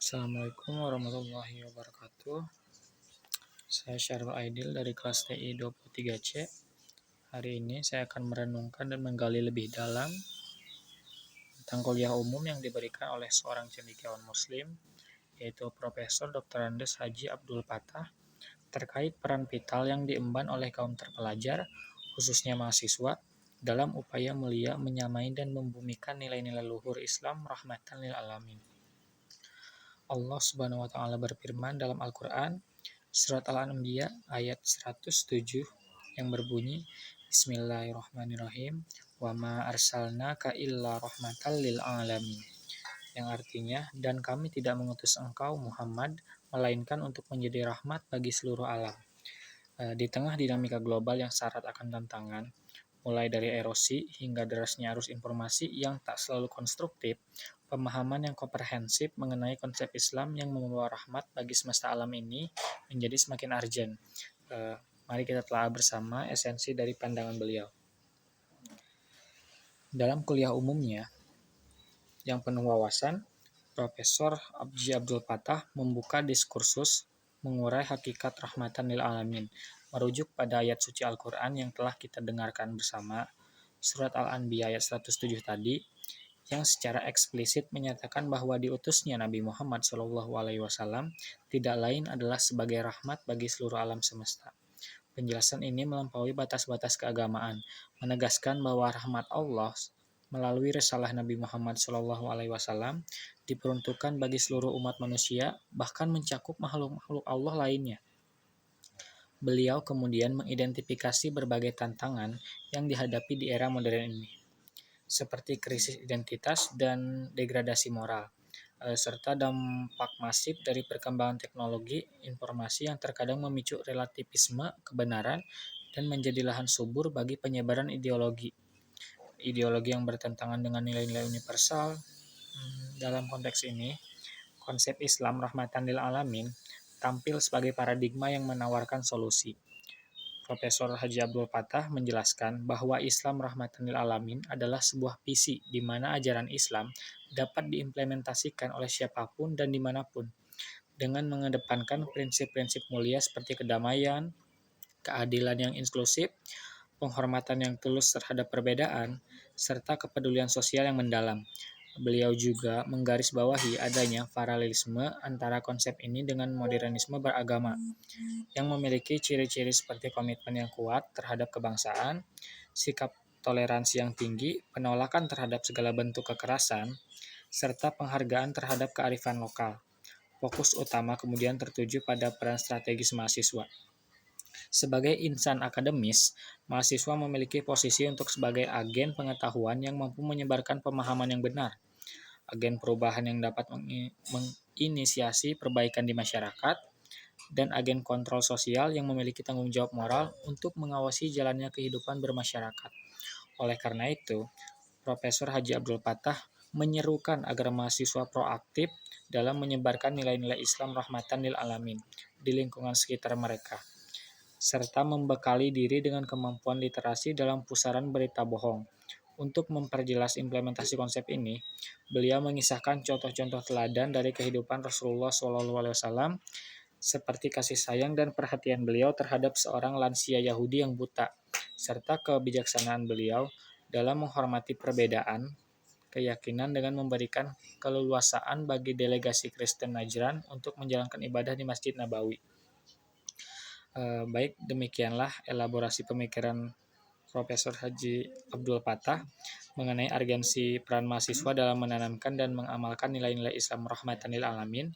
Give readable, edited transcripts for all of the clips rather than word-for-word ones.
Assalamualaikum warahmatullahi wabarakatuh. Saya Syarul Aidil dari kelas TI 23C. Hari ini saya akan merenungkan dan menggali lebih dalam tentang kuliah umum yang diberikan oleh seorang cendekiawan muslim, yaitu Profesor Dr. Andes Haji Abdul Patah, terkait peran vital yang diemban oleh kaum terpelajar, khususnya mahasiswa, dalam upaya mulia menyamai dan membumikan nilai-nilai luhur Islam rahmatan lil alamin. Allah Subhanahu wa taala berfirman dalam Al-Qur'an surat Al-Anbiya ayat 107 yang berbunyi Bismillahirrahmanirrahim wa ma arsalnaka illa rahmatan lil alamin, yang artinya dan kami tidak mengutus engkau Muhammad melainkan untuk menjadi rahmat bagi seluruh alam. Di tengah dinamika global yang syarat akan tantangan, mulai dari erosi hingga derasnya arus informasi yang tak selalu konstruktif, pemahaman yang komprehensif mengenai konsep Islam yang membawa rahmat bagi semesta alam ini menjadi semakin urgent. Mari kita telah bersama esensi dari pandangan beliau. Dalam kuliah umumnya yang penuh wawasan, Profesor Haji Abdul Patah membuka diskursus mengurai hakikat rahmatan lil alamin, merujuk pada ayat suci Al-Quran yang telah kita dengarkan bersama, surat Al-Anbiya ayat 107 tadi, yang secara eksplisit menyatakan bahwa diutusnya Nabi Muhammad SAW tidak lain adalah sebagai rahmat bagi seluruh alam semesta. Penjelasan ini melampaui batas-batas keagamaan, menegaskan bahwa rahmat Allah melalui risalah Nabi Muhammad SAW diperuntukkan bagi seluruh umat manusia, bahkan mencakup makhluk-makhluk Allah lainnya. Beliau kemudian mengidentifikasi berbagai tantangan yang dihadapi di era modern ini, seperti krisis identitas dan degradasi moral, serta dampak masif dari perkembangan teknologi informasi yang terkadang memicu relativisme kebenaran dan menjadi lahan subur bagi penyebaran ideologi yang bertentangan dengan nilai-nilai universal. Dalam konteks ini, konsep Islam rahmatan lil alamin tampil sebagai paradigma yang menawarkan solusi. Profesor Haji Abdul Patah menjelaskan bahwa Islam rahmatan lil alamin adalah sebuah visi di mana ajaran Islam dapat diimplementasikan oleh siapapun dan dimanapun, dengan mengedepankan prinsip-prinsip mulia seperti kedamaian, keadilan yang inklusif, penghormatan yang tulus terhadap perbedaan, serta kepedulian sosial yang mendalam. Beliau juga menggarisbawahi adanya paralelisme antara konsep ini dengan modernisme beragama, yang memiliki ciri-ciri seperti komitmen yang kuat terhadap kebangsaan, sikap toleransi yang tinggi, penolakan terhadap segala bentuk kekerasan, serta penghargaan terhadap kearifan lokal. Fokus utama kemudian tertuju pada peran strategis mahasiswa. Sebagai insan akademis, mahasiswa memiliki posisi untuk sebagai agen pengetahuan yang mampu menyebarkan pemahaman yang benar, agen perubahan yang dapat menginisiasi perbaikan di masyarakat, dan agen kontrol sosial yang memiliki tanggung jawab moral untuk mengawasi jalannya kehidupan bermasyarakat. Oleh karena itu, Profesor Haji Abdul Patah menyerukan agar mahasiswa proaktif dalam menyebarkan nilai-nilai Islam rahmatan lil alamin di lingkungan sekitar mereka, serta membekali diri dengan kemampuan literasi dalam pusaran berita bohong. Untuk memperjelas implementasi konsep ini, beliau mengisahkan contoh-contoh teladan dari kehidupan Rasulullah SAW, seperti kasih sayang dan perhatian beliau terhadap seorang lansia Yahudi yang buta, serta kebijaksanaan beliau dalam menghormati perbedaan keyakinan dengan memberikan keleluasaan bagi delegasi Kristen Najran untuk menjalankan ibadah di Masjid Nabawi. Baik, demikianlah elaborasi pemikiran Profesor Haji Abdul Patah mengenai urgensi peran mahasiswa dalam menanamkan dan mengamalkan nilai-nilai Islam rahmatan lil alamin,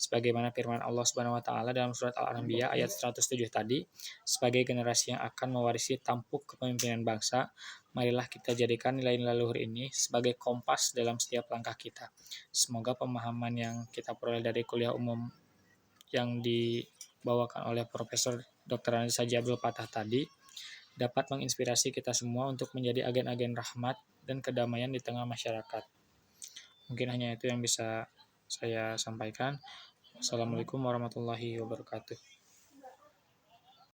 sebagaimana firman Allah Subhanahu wa taala dalam surat Al-Anbiya ayat 107 tadi, sebagai generasi yang akan mewarisi tampuk kepemimpinan bangsa, marilah kita jadikan nilai-nilai luhur ini sebagai kompas dalam setiap langkah kita. Semoga pemahaman yang kita peroleh dari kuliah umum yang dibawakan oleh Profesor Dr. Andes Haji Abdul Patah tadi dapat menginspirasi kita semua untuk menjadi agen-agen rahmat dan kedamaian di tengah masyarakat. Mungkin hanya itu yang bisa saya sampaikan. Wassalamualaikum warahmatullahi wabarakatuh.